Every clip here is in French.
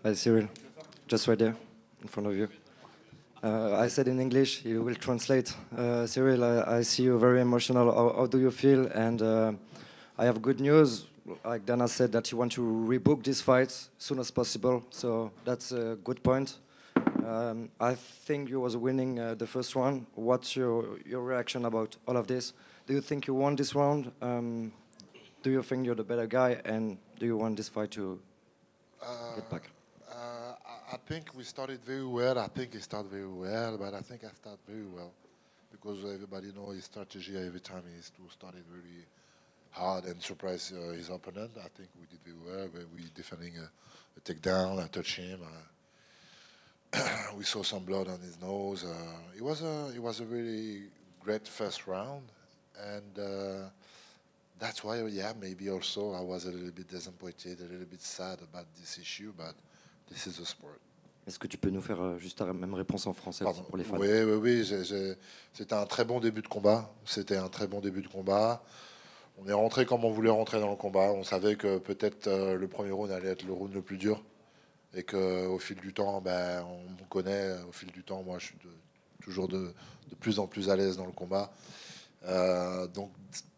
Hi, Cyril. Just right there, in front of you. I said in English, you will translate. Cyril, I see you very emotional. How do you feel? And I have good news. Like Dana said, that you want to rebook this fight as soon as possible. So that's a good point. I think you was winning the first one. What's your reaction about all of this? Do you think you won this round? Do you think you're the better guy? And do you want this fight to get back? I think we started very well. I think he started very well, but I think I started very well because everybody knows his strategy every time is to start it very hard and surprise his opponent. I think we did very well. We defending a takedown. I touched him. We saw some blood on his nose. It was a really great first round, and that's why, yeah, maybe also I was a little bit disappointed, a little bit sad about this issue, but this is the sport. Est-ce que tu peux nous faire juste la même réponse en français aussi pour les fans? Oui. C'était un très bon début de combat. On est rentré comme on voulait rentrer dans le combat. On savait que peut-être le premier round allait être le round le plus dur. Et qu'au fil du temps, on me connaît. Au fil du temps, moi, je suis toujours de plus en plus à l'aise dans le combat. Donc,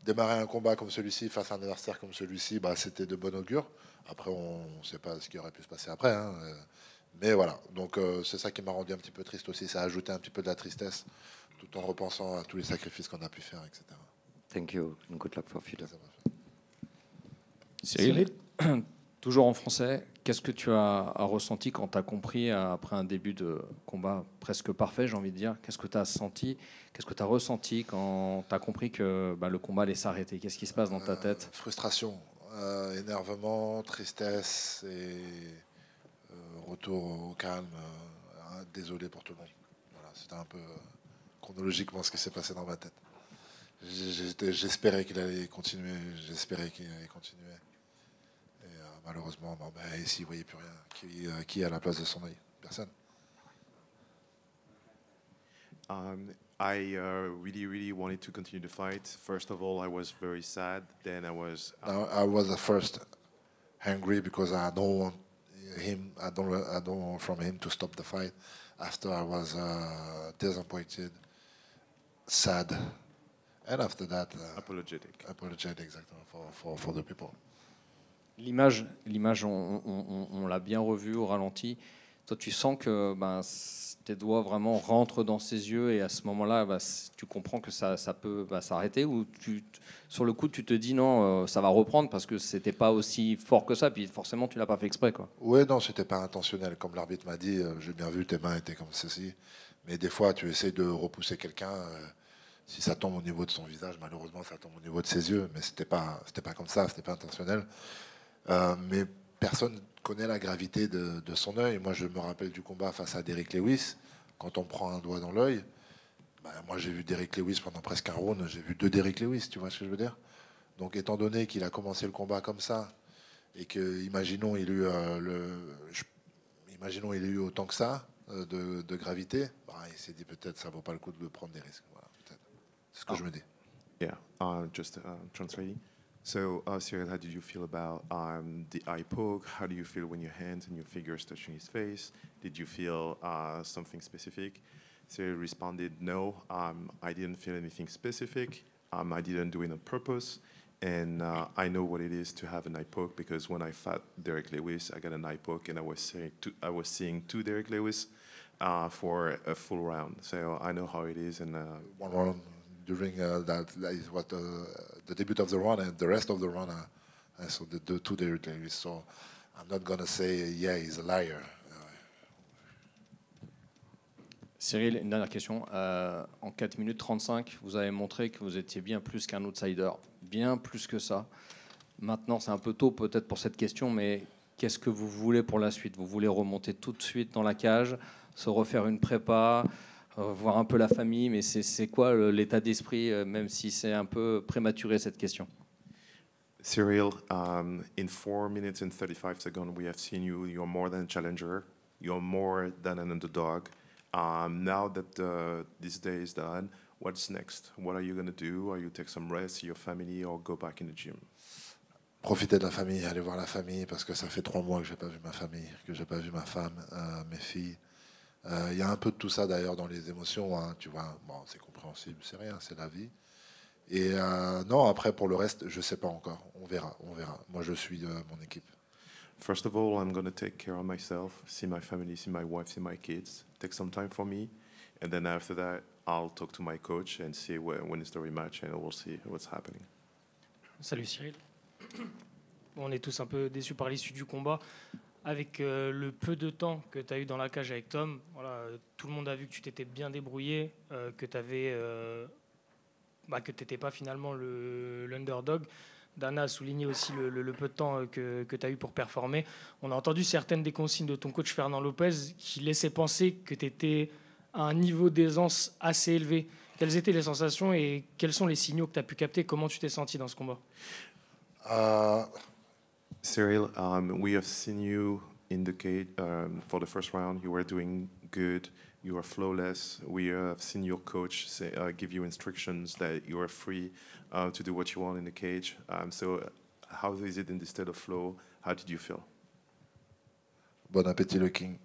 démarrer un combat comme celui-ci face à un adversaire comme celui-ci, c'était de bon augure. Après, on ne sait pas ce qui aurait pu se passer après. Mais voilà, donc c'est ça qui m'a rendu un petit peu triste aussi. Ça a ajouté un petit peu de la tristesse, tout en repensant à tous les sacrifices qu'on a pu faire, etc. Thank you and good luck for future. Cyril, toujours en français, qu'est-ce que tu as ressenti quand tu as compris, après un début de combat presque parfait, j'ai envie de dire, qu'est-ce que tu as senti, qu'est-ce que tu as ressenti quand tu as compris que le combat allait s'arrêter? Qu'est-ce qui se passe dans ta tête? Frustration, énervement, tristesse et retour au calme. Désolé pour tout le monde. Voilà, c'était un peu chronologiquement ce qui s'est passé dans ma tête. J'espérais qu'il allait continuer. Et malheureusement, ici, il ne voyait plus rien. Qui est à la place de son œil? Personne. I really wanted to continue the fight. First of all, I was very sad. Then I was at first angry because I don't want from him to stop the fight. After I was disappointed, sad, and after that apologetic exactly for the people. L'image, on l'a bien revue au ralenti. Toi, tu sens que tes doigts vraiment rentrent dans ses yeux et à ce moment-là, tu comprends que ça peut s'arrêter, ou sur le coup, tu te dis non, ça va reprendre parce que c'était pas aussi fort que ça, puis forcément, tu l'as pas fait exprès, quoi. Oui, non, c'était pas intentionnel. Comme l'arbitre m'a dit, j'ai bien vu, tes mains étaient comme ceci. Mais des fois, tu essaies de repousser quelqu'un. Si ça tombe au niveau de son visage, malheureusement, ça tombe au niveau de ses yeux. Mais c'était pas comme ça, c'était pas intentionnel. Mais personne connaît la gravité de son œil. Moi, je me rappelle du combat face à Derrick Lewis. Quand on prend un doigt dans l'œil, moi, j'ai vu Derrick Lewis pendant presque un round. J'ai vu 2 Derrick Lewis, tu vois ce que je veux dire? Donc, étant donné qu'il a commencé le combat comme ça, et que, imaginons, il a eu autant que ça de gravité, il s'est dit peut-être ça vaut pas le coup de prendre des risques. Voilà, peut-être. C'est ce que je me dis. Yeah, just translating. So, Cyril, how did you feel about the eye poke? How do you feel when your hands and your fingers touching his face? Did you feel something specific? Cyril responded, no, I didn't feel anything specific. I didn't do it on purpose. And I know what it is to have an eye poke, because when I fought Derrick Lewis, I got an eye poke, and I was seeing two Derrick Lewis for a full round. So I know how it is. And one round during that is what the debut of the round, and the rest of the round I saw the two Derrick Lewis. So I'm not gonna say he's a liar. Cyril, une dernière question. En 4 minutes 35, vous avez montré que vous étiez bien plus qu'un outsider, bien plus que ça. Maintenant, c'est un peu tôt peut-être pour cette question, mais qu'est-ce que vous voulez pour la suite? Vous voulez remonter tout de suite dans la cage, se refaire une prépa, voir un peu la famille, mais c'est quoi l'état d'esprit, même si c'est un peu prématuré cette question? Cyril, in 4 minutes and 35 seconds, we have seen you. You're more than a challenger. You're more than an underdog. Now that this day is done, what's next? What are you going to do? Are you take some rest, your family, or go back in the gym? profiter de la famille, aller voir la famille, parce que ça fait 3 mois que j'ai pas vu ma famille, que j'ai pas vu ma femme, mes filles. Il y a un peu de tout ça d'ailleurs dans les émotions, hein, tu vois. Bon, c'est compréhensible, c'est rien, c'est la vie. Et non, après pour le reste, je sais pas encore. On verra, on verra. Moi, je suis mon équipe. First of all, I'm going to take care of myself, see my family, see my wife, see my kids, take some time for me. And then after that, I'll talk to my coach and see when is the rematch, and we'll see what's happening. Salut Cyril. On est tous un peu déçus par l'issue du combat. Avec le peu de temps que tu as eu dans la cage avec Tom, voilà, tout le monde a vu que tu t'étais bien débrouillé, que tu n'étais pas finalement l'underdog. Dana a souligné aussi le peu de temps que tu as eu pour performer. On a entendu certaines des consignes de ton coach Fernand Lopez qui laissaient penser que tu étais à un niveau d'aisance assez élevé. Quelles étaient les sensations et quels sont les signaux que tu as pu capter? Comment tu t'es senti dans ce combat? Cyril, we have seen you in the cage for the first round. You were doing good. You were flawless. We have seen your coach give you instructions that you are free to do what you want in the cage. So how is it in this state of flow? How did you feel? Bon appétit, le King.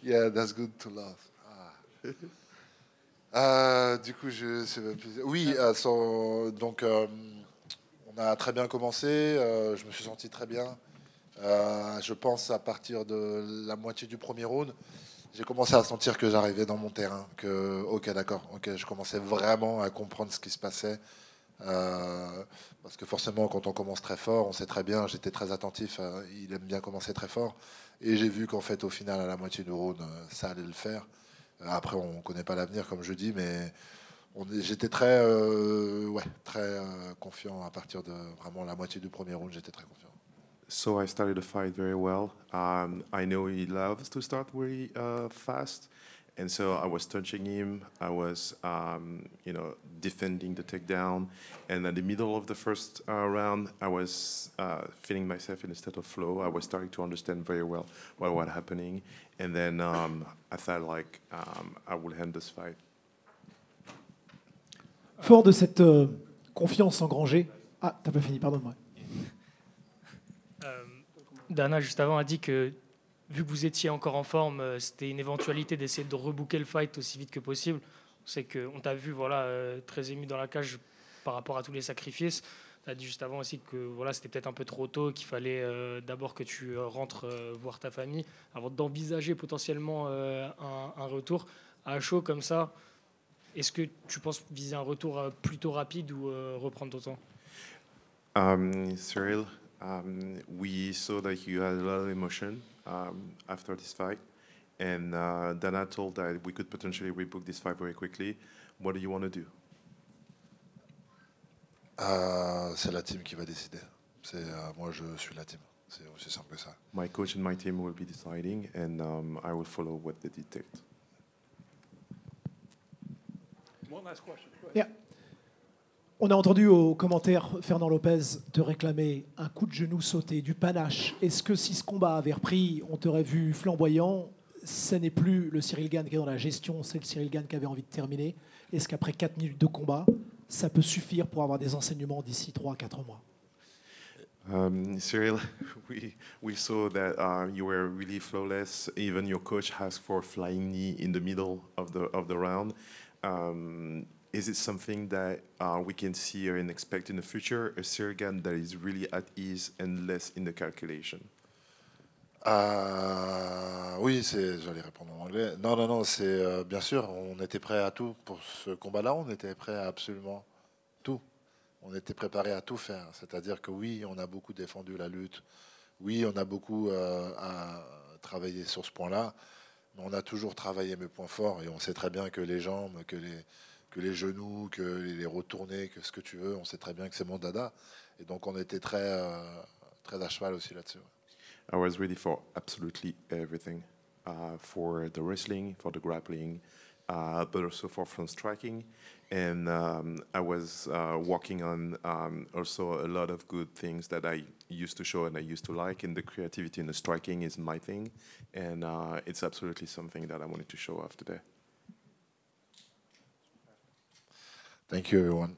Yeah, that's good to laugh. Du coup, je sais même plus. Oui, donc on a très bien commencé. Je me suis senti très bien. Je pense à partir de la moitié du premier round, j'ai commencé à sentir que j'arrivais dans mon terrain. Que, ok, d'accord. Ok, je commençais vraiment à comprendre ce qui se passait. Parce que forcément, quand on commence très fort, on sait très bien. J'étais très attentif. Il aime bien commencer très fort. Et j'ai vu qu'en fait, au final, à la moitié du round, ça allait le faire. Après, on ne connaît pas l'avenir, comme je dis, mais j'étais très, très confiant à partir de vraiment la moitié du premier round. J'étais très confiant. So I started the fight very well. I know he loves to start really fast. And so I was touching him. I was, defending the takedown. And at the middle of the first round, I was feeling myself in a state of flow. I was starting to understand very well what was happening. And then I felt like I would end this fight. Fort de cette confiance engrangée. Ah, t'as pas fini, pardonne-moi. Dana, juste avant, a dit que vu que vous étiez encore en forme, c'était une éventualité d'essayer de rebooker le fight aussi vite que possible. C'est qu'on t'a vu très ému dans la cage par rapport à tous les sacrifices. Tu as dit juste avant aussi que c'était peut-être un peu trop tôt, qu'il fallait d'abord que tu rentres voir ta famille avant d'envisager potentiellement un retour. À chaud comme ça, est-ce que tu penses viser un retour plutôt rapide ou reprendre ton temps? Cyril, we saw that you had a lot of emotion after this fight, and Dana told that we could potentially rebook this fight very quickly. What do you want to do? C'est la team qui va décider. Moi, je suis la team. C'est aussi simple que ça. My coach and my team will be deciding, and I will follow what they dictate. One last question. Go ahead. Yeah. On a entendu aux commentaires Fernand Lopez te réclamer un coup de genou sauté, du panache. Est-ce que si ce combat avait repris, on t'aurait vu flamboyant? Ce n'est plus le Cyril Gane qui est dans la gestion, c'est le Cyril Gane qui avait envie de terminer. Est-ce qu'après 4 minutes de combat, ça peut suffire pour avoir des enseignements d'ici 3-4 mois? Cyril, we saw that you were really flawless. Even your coach asked for a flying knee in the middle of the round. Is it something that we can see and expect in the future, a Cyril Gane that is really at ease and less in the calculation? Oui, j'allais répondre en anglais. Non, c'est bien sûr, on était prêt à tout pour ce combat-là. On était prêt à absolument tout. On était préparé à tout faire. C'est-à-dire que oui, on a beaucoup défendu la lutte. Oui, on a beaucoup à travailler sur ce point-là. Mais on a toujours travaillé mes points forts et on sait très bien que les jambes, que les genoux, que les retournés, que ce que tu veux, on sait très bien que c'est mon dada. Et donc on était très à cheval aussi là-dessus. I was ready for absolutely everything, for the wrestling, for the grappling, but also for front striking. And I was working on also a lot of good things that I used to show and I used to like, and the creativity and the striking is my thing, and it's absolutely something that I wanted to show off today. Thank you, everyone.